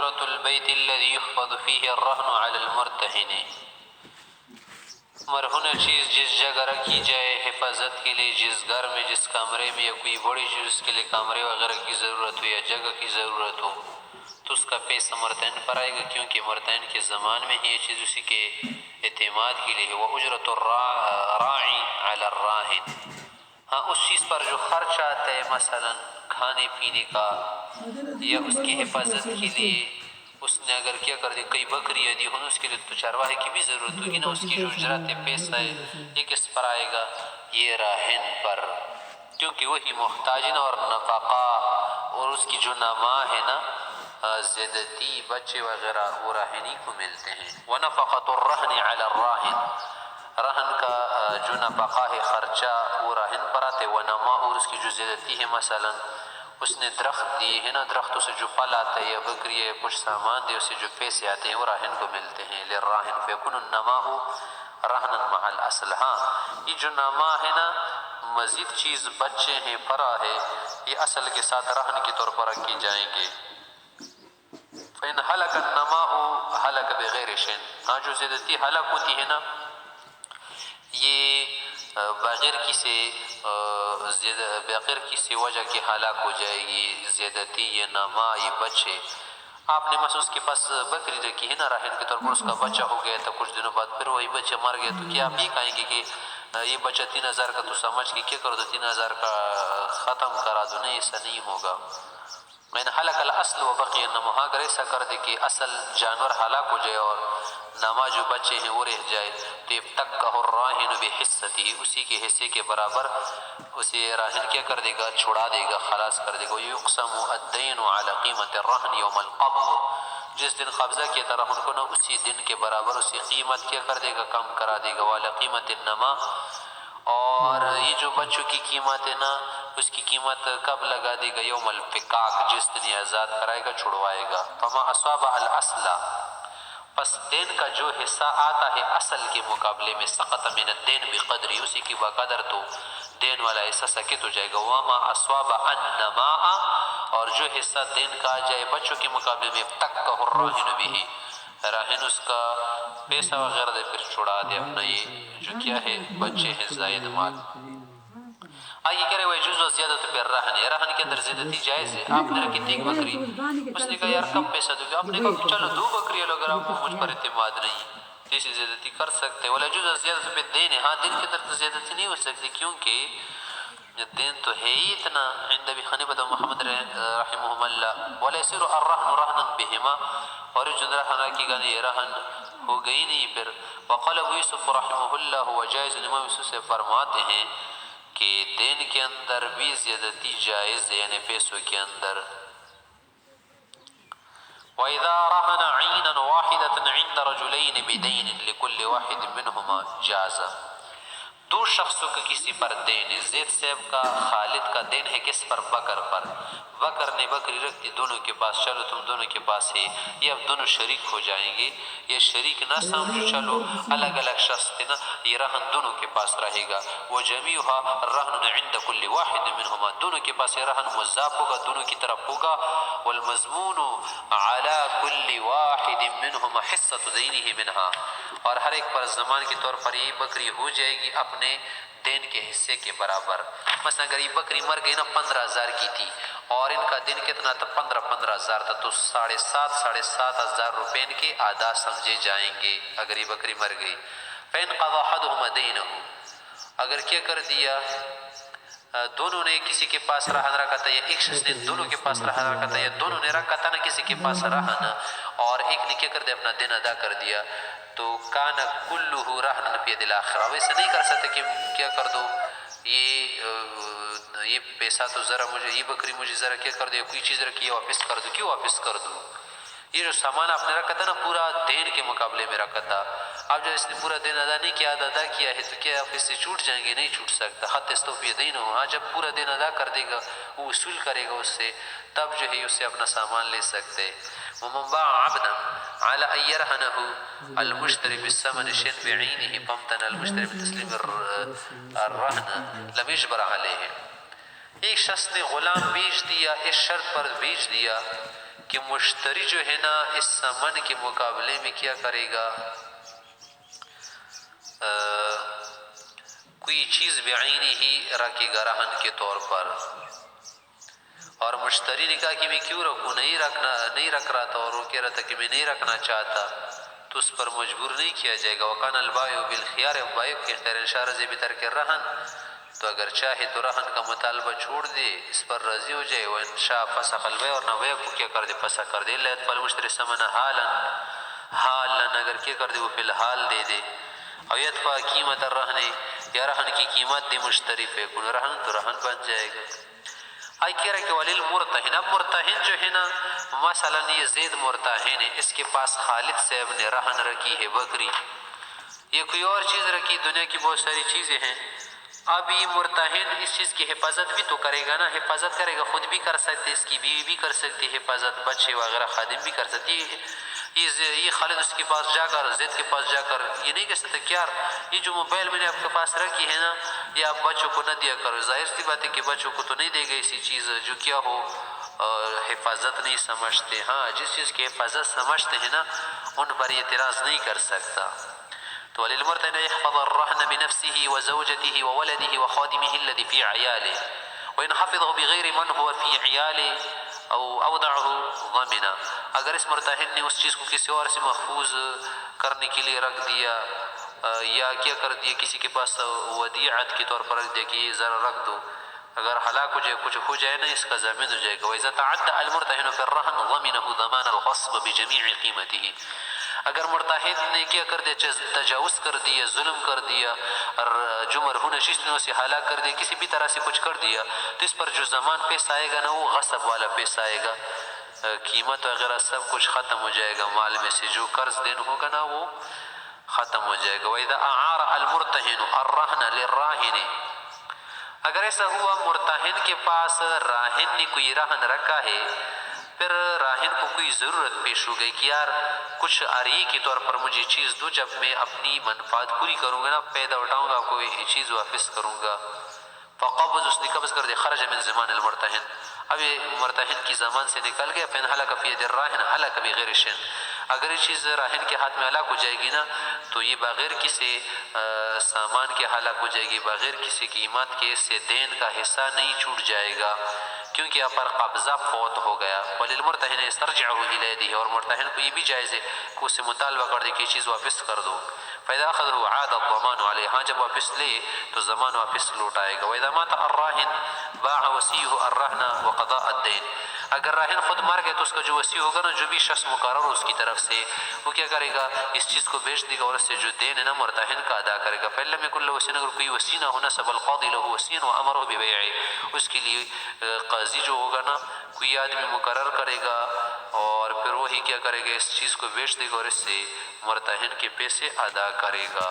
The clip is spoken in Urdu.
اجرت البیت الذی یخفض فیہ الرہن علی المرتہن، مرہونہ چیز جس جگہ رکھی جائے حفاظت کے لیے، جس گھر میں جس کمرے میں یا کوئی بڑی چیز اس کے لیے کمرے وغیرہ کی ضرورت ہو یا جگہ کی ضرورت ہو تو اس کا پیسہ مرتہن پر آئے گا، کیونکہ مرتہن کے زمان میں ہی یہ چیز اسی کے اعتماد کے لیے ہے۔ وَأُجْرَةُ الرَّاعِ عَلَى الرَّاهِنِ، ہاں اس چیز پر جو خرچ آتا ہے مثلا کھانے پینے کا یا اس کی حفاظت کے لیے، اس نے اگر کیا کر دی کئی بکریاں دی ہوں اس کے لیے تو چرواہے کی بھی ضرورت ہوگی نا، اس کی جو اجرت پیسہ ہے یہ کس پر آئے گا؟ یہ راہن پر، کیونکہ وہی محتاج ہے نا، اور نفقہ اور اس کی جو نما ہے نا زیادتی بچے وغیرہ وہ راہنی کو ملتے ہیں۔ وَنَفَقَةُ الرَّهْنِ عَلَى الرَّاهِنِ، رہن کا جو نفقہ ہے خرچہ وہ راہن پر آتے، ونما اور اس کی جو زیادتی ہے مثلا اس نے درخت دیے ہیں نا، درختوں سے جو پھل آتا ہے یا بکری یا کچھ سامان دے اسے جو پیسے آتے ہیں وہ راہن کو ملتے ہیں۔ للراہن فیکن النماء رہنا مع الاصل، ہاں یہ جو نما ہے نا مزید چیز بچے ہیں فرا ہے یہ اصل کے ساتھ رہن کے طور پر رکھی جائیں گے۔ فإن هلك النماء هلك بغیر شيء، ہاں جو زیادتی ہلاک ہوتی ہے نا یہ بغیر کسی وجہ کی ہلاک ہو جائے گی، زیادتی یہ نما یہ بچے۔ آپ نے مثلا اس کے پاس بکری رکھی ہے نا راہن کے طور پر، اس کا بچہ ہو گیا تھا کچھ دنوں بعد پھر وہی بچہ مر گیا، تو کیا آپ یہ کہیں گے کہ یہ بچہ 3000 کا تو سمجھ کے کیا کر دو 3000 کا ختم کرا دو؟ نہیں، ایسا نہیں ہوگا۔ میں نے حلق الاصل و بقی النما، اگر ایسا کر دے کہ اصل جانور ہلاک ہو جائے اور نما جو بچے ہیں وہ رہ جائے تو افتکہ الراہن بحصتہ، اسی کے حصے کے برابر اسے راہن کیا کر دے گا؟ چھڑا دے گا، خلاص کر دے گا۔ یقسم الدین علی قیمت الرہن یوم القبض، جس دن قبضہ کیا تھا رہن کو نا اسی دن کے برابر اسی قیمت کیا کر دے گا؟ کم کرا دے گا۔ والا قیمت النما، اور یہ جو بچوں کی قیمت ہے نا اس کی قیمت کب لگا دے گا؟ یوم الفکاک، جس دن یہ آزاد کرائے گا چھڑوائے گا۔ فما اصاب الاصل، پس دین کا جو حصہ آتا ہے اصل کے مقابلے میں، سقط من الدین بقدری، اسی کی بقدر تو دین والا حصہ سکت ہو جائے گا۔ وما اصاب النماء، اور جو حصہ دین کا آ جائے بچوں کے مقابلے میں، افتکہ الراہن بہ، راہن اس کا پیسہ وغیرہ دے پھر چھڑا دے اپنا یہ جو کیا ہے بچے ہیں زائد مال۔ آگے کہہ رہے وہ جز و زیادت پہ رہن ہے، رہن کے اندر زیادتی جائز ہے۔ آپ نے رکھی 3 بکری، اس نے کہا یار کم پیسہ دو گے؟ آپ نے کہا کہ چلو 2 بکری لو، اگر آپ کو مجھ پر اعتماد نہیں تیسی زیادتی کر سکتے۔ ولا جز و زیادت پہ دین ہے، ہاں دین کے اندر تو زیادتی نہیں ہو سکتی، کیونکہ دین تو ہے ہی اتنا۔ عند ابی حنیفہ محمد رحمہ اللہ، ولا يصير الرهن رهنا بهما، اور جو رہن رکھی گا یہ رہن ہو گئی نہیں پھر۔ وقال ابو یوسف رحمہ اللہ وجائز، امام یوسف سے فرماتے ہیں کہ دین کے اندر بھی زیادتی جائز ہے، یعنی پیسوں کے اندر۔ وَإِذَا رَهَنَ عَيْنًا وَاحِدَةً عِنْدَ رَجُلَيْنِ بِدَيْنٍ لِكُلِّ وَاحِدٍ مِّنْهُمَا جَازَ، 2 شخصوں کا کسی پر دین ہے، زید صاحب کا خالد کا دین ہے کس پر؟ بکر پر۔ بکر نے بکری رکھ دی دونوں کے پاس، چلو تم دونوں کے پاس ہے، یہ اب دونوں شریک ہو جائیں گے۔ یہ شریک نہ سمجھو چلو الگ الگ شخص تھے نا، یہ رہن دونوں کے پاس رہے گا۔ وہ جمیعها الرہن عند کل واحد منہما، دونوں کے پاس یہ رہن مضاف ہوگا، دونوں کی طرف ہوگا۔ والمضمون علی کل واحد منہما حصۃ دینہ منہا، اور ہر ایک پر زمان کے طور پر یہ بکری ہو جائے گی اپنے دین کے حصے کے برابر۔ مثلا اگر یہ بکری مر گئی نا 15000 کی تھی اور ان کا دن کتنا تھا؟ 15,000 تھا، تو 7,500 روپے ان کے آدھا سمجھے جائیں گے اگر یہ بکری مر گئی۔ فإن قضى أحدهما دينه، اگر کیا کر دیا دونوں نے کسی کے پاس رہن رکھا تھا، یا ایک شخص نے دونوں کے پاس رہن رکھا تھا، یا دونوں نے رکھا تھا نا کسی کے پاس رہن، اور ایک نے کیا کر دیا اپنا دین ادا کر دیا، تو کانا کلہ رہن فی ید الاخر، ویسے نہیں کر سکتے کہ کیا کر دو یہ پیسہ تو ذرا مجھے، یہ بکری مجھے ذرا کیا کر دو، کوئی چیز رکھی ہے واپس کر دو، کیوں واپس کر دو؟ یہ جو سامان آپ نے رکھا تھا نا پورا دین کے مقابلے میں رکھا تھا، اب جب اس نے پورا دین ادا نہیں کیا، ادا کیا ہے تو کیا آپ اس سے چھوٹ جائیں گے؟ نہیں چھوٹ سکتا۔ حتی استوفی دینہ، ہاں جب پورا دین ادا کر دے گا وہ وصول کرے گا اس سے، تب جو ہے اس سے اپنا سامان لے سکتے۔ ومن باع عبدا على ان يرهنه المشتري بالثمن شيء بعينه فامتنع المشتري بتسليم الرهن لم يجبر عليه، ایک شخص نے غلام بیچ دیا اس شرط پر بیچ دیا کہ مشتری جو ہے نا اس ثمن کے مقابلے میں کیا کرے گا، کوئی چیز بعینی ہی رکھے گا رہن کے طور پر، اور مشتری نے کہا کہ میں کیوں رکھوں، نہیں رکھ رہا تھا، اور وہ کہہ رہا تھا کہ میں نہیں رکھنا چاہتا، تو اس پر مجبور نہیں کیا جائے گا۔ وکان البائع بالخیار، بائع کے اختیار انشاء رضی بترک الرہن، تو اگر چاہے تو رہن کا مطالبہ چھوڑ دے، اس پر راضی ہو جائے، وانشاء فسخ البیع، اور نہ بیع کو کیا کر دے، فسخ کر دے، لا يدفع المشتری ثمن حالا، اگر کیا کر دے وہ فی الحال دے دے، او یدفع قیمت الرہن، یا رہن کی قیمت دے مشتری پہ، کن رہن تو رہن بن جائے گا۔ آئی کہہ رہا کہ وللمرتہن، اب مرتہن جو ہے نا، مثلا یہ زید مرتہن ہے، اس کے پاس خالد صاحب نے رہن رکھی ہے بکری، یہ کوئی اور چیز رکھی، دنیا کی بہت ساری چیزیں ہیں، اب یہ مرتہن اس چیز کی حفاظت بھی تو کرے گا نا، حفاظت کرے گا، خود بھی کر سکتے، اس کی بیوی بھی کر سکتی حفاظت، بچے وغیرہ خادم بھی کر سکتی، یہ خالد اس کے پاس جا کر، زید کے پاس جا کر یہ نہیں کہہ سکتے کہ یار یہ جو موبائل میں نے آپ کے پاس رکھی ہے نا، یہ آپ بچوں کو نہ دیا کرو، ظاہر سی بات ہے کہ بچوں کو تو نہیں دے گا ایسی چیز جو کیا ہو حفاظت نہیں سمجھتے، ہاں جس چیز کی حفاظت سمجھتے ہیں نا ان پر یہ اعتراض نہیں کر سکتا۔ تو وللمرتهن يحفظ الرهن بنفسه وزوجته وولده وخادمه الذي في عياله، وإن حفظه بغير من هو في عياله او اودعه ضمنا، اگر اس مرتہن نے اس چیز کو کسی اور سے محفوظ کرنے کے لیے رکھ دیا، یا کیا کر دیا کسی کے پاس ودیعت کے طور پر رکھ دیا کہ یہ ذرا رکھ دو، اگر ہلاک ہو جائے کچھ ہو جائے نا اس کا ضامن ہو جائے گا۔ وإذا تعدى المرتهن في الرهن ضمنه ضمان الغصب بجميع قيمته، اگر مرتہن نے کیا کر دیا، تجاوز کر دیا، ظلم کر دیا، جو مرہون چیزوں سے ہلاک کر دیا، کسی بھی طرح سے کچھ کر دیا، تو اس پر جو زمان پیش آئے گا نا وہ غصب والا پیش آئے گا، قیمت وغیرہ سب کچھ ختم ہو جائے گا، مال میں سے جو قرض دین ہوگا نا وہ ختم ہو جائے گا۔ وإذا أعار المرتهن الرهن للراهن، اگر ایسا ہوا مرتہن کے پاس راہن نے کوئی رہن رکھا ہے، پھر راہن کو کوئی ضرورت پیش ہو گئی کہ یار کچھ عریہ کے طور پر مجھے چیز دو، جب میں اپنی منفعت پوری کروں گا نا، پیدا اٹھاؤں گا، کوئی چیز واپس کروں گا، فقبض، اس نے قبض کر دیا، خرج من زمان المرتہن، اب یہ مرتہن کی زمان سے نکل گیا، فإن هلك في يد الراهن هلك بغیر شيء، اگر یہ چیز راہن کے ہاتھ میں ہلاک ہو جائے گی نا تو یہ بغیر کسی سامان کے ہلاک ہو جائے گی، بغیر کسی قیمت کے، اس سے دین کا حصہ نہیں چھوٹ جائے گا، کیونکہ یہاں پر قبضہ فوت ہو گیا۔ وللمرتہن یسترجعه إلى يده، اور مرتہن کو یہ بھی جائز ہے کہ اسے مطالبہ کر دے کہ یہ چیز واپس کر دو، فإذا أخذه عاد الضمان عليه، ہاں جب واپس لے تو ضمان واپس لوٹائے گا۔ وإذا مات الراهن باع وصيه الرهن وقضاء الدين، اگر راہن خود مر گئے تو اس کا جو وصی ہوگا نا، جو بھی شخص مقرر ہو اس کی طرف سے، وہ کیا کرے گا، اس چیز کو بیچ دے گا اور اس سے جو دین ہے نا مرتہن کا ادا کرے گا۔ فإن لم يكن له وصي، اگر کوئی وصی نہ ہونا، نسب القاضي له وصيا وأمره ببيعه، اس کے لیے قاضی جو ہوگا نا کوئی آدمی مقرر کرے گا اور پھر وہی کیا کرے گا، اس چیز کو بیچ دے گا اور اس سے مرتہن کے پیسے ادا کرے گا۔